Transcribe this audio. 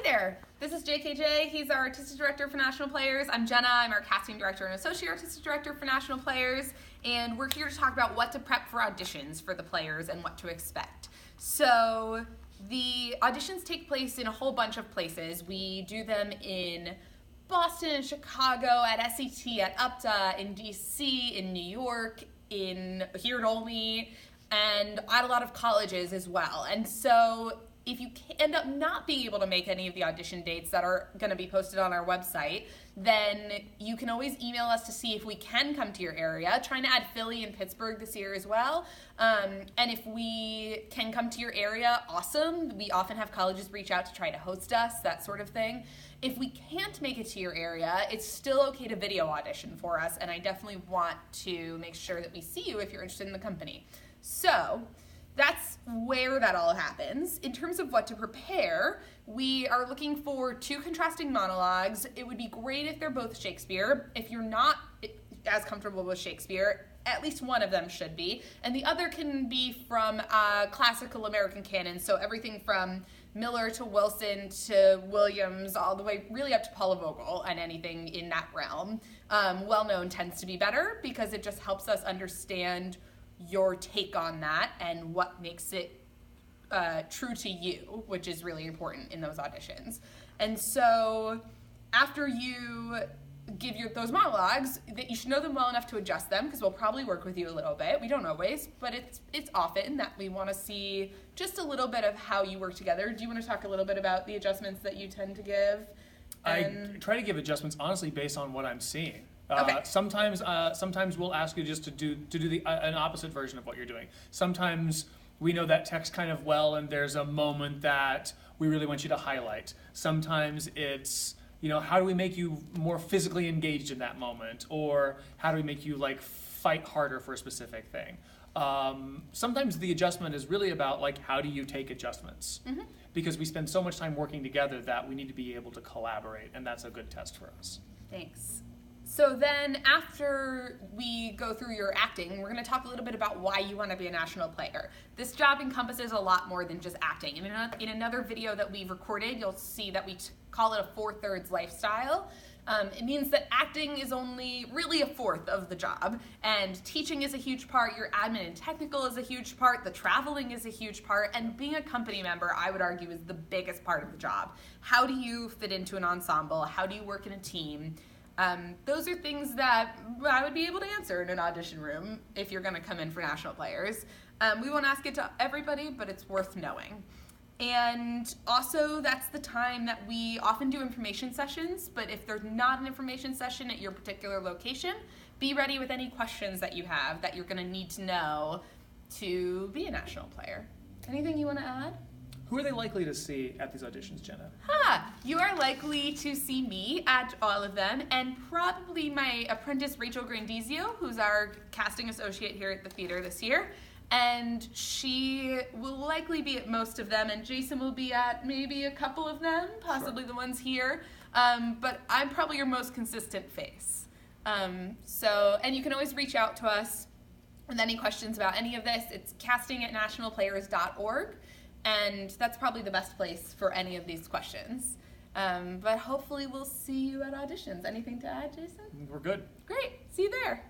there. This is JKJ. He's our Artistic Director for National Players. I'm Jenna. I'm our Casting Director and Associate Artistic Director for National Players. And we're here to talk about what to prep for auditions for the players and what to expect. So the auditions take place in a whole bunch of places. We do them in Boston, in Chicago, at SET, at UPTA, in DC, in New York, in here at Olney, and at a lot of colleges as well. And so if you end up not being able to make any of the audition dates that are going to be posted on our website, then you can always email us to see if we can come to your area. Trying to add Philly and Pittsburgh this year as well. And if we can come to your area, awesome. We often have colleges reach out to try to host us, that sort of thing. If we can't make it to your area, it's still okay to video audition for us, and I definitely want to make sure that we see you if you're interested in the company. So that's where that all happens. In terms of what to prepare, we are looking for 2 contrasting monologues. It would be great if they're both Shakespeare. If you're not as comfortable with Shakespeare, at least one of them should be. And the other can be from classical American canon, so everything from Miller to Wilson to Williams, all the way really up to Paula Vogel and anything in that realm. Well-known tends to be better because it just helps us understand your take on that and what makes it true to you, which is really important in those auditions. And so after you give those monologues, that you should know them well enough to adjust them, because we'll probably work with you a little bit. We don't always, but it's often that we want to see just a little bit of how you work together. Do you want to talk a little bit about the adjustments that you tend to give? I try to give adjustments honestly based on what I'm seeing. Okay. Sometimes we'll ask you just to do an opposite version of what you're doing. Sometimes we know that text kind of well, and there's a moment that we really want you to highlight. Sometimes it's, how do we make you more physically engaged in that moment, or how do we make you fight harder for a specific thing? Sometimes the adjustment is really about how do you take adjustments? Mm-hmm. Because we spend so much time working together that we need to be able to collaborate, and that's a good test for us. Thanks. So then after we go through your acting, we're going to talk a little bit about why you want to be a national player. This job encompasses a lot more than just acting. In another video that we've recorded, you'll see that we call it a 4/3 lifestyle. It means that acting is only really a fourth of the job, and teaching is a huge part, your admin and technical is a huge part, the traveling is a huge part, and being a company member, I would argue, is the biggest part of the job. How do you fit into an ensemble? How do you work in a team? Those are things that I would be able to answer in an audition room if you're going to come in for national players. We won't ask it to everybody, but it's worth knowing. And also, that's the time that we often do information sessions, but if there's not an information session at your particular location, be ready with any questions that you have that you're going to need to know to be a national player. Anything you want to add? Who are they likely to see at these auditions, Jenna? You are likely to see me at all of them, and probably my apprentice Rachel Grandizio, who's our casting associate here at the theater this year, and she will likely be at most of them, and Jason will be at maybe a couple of them, possibly the ones here, but I'm probably your most consistent face. And you can always reach out to us with any questions about any of this. It's casting@nationalplayers.org. And that's probably the best place for any of these questions. But hopefully we'll see you at auditions. Anything to add, Jason? We're good. Great. See you there.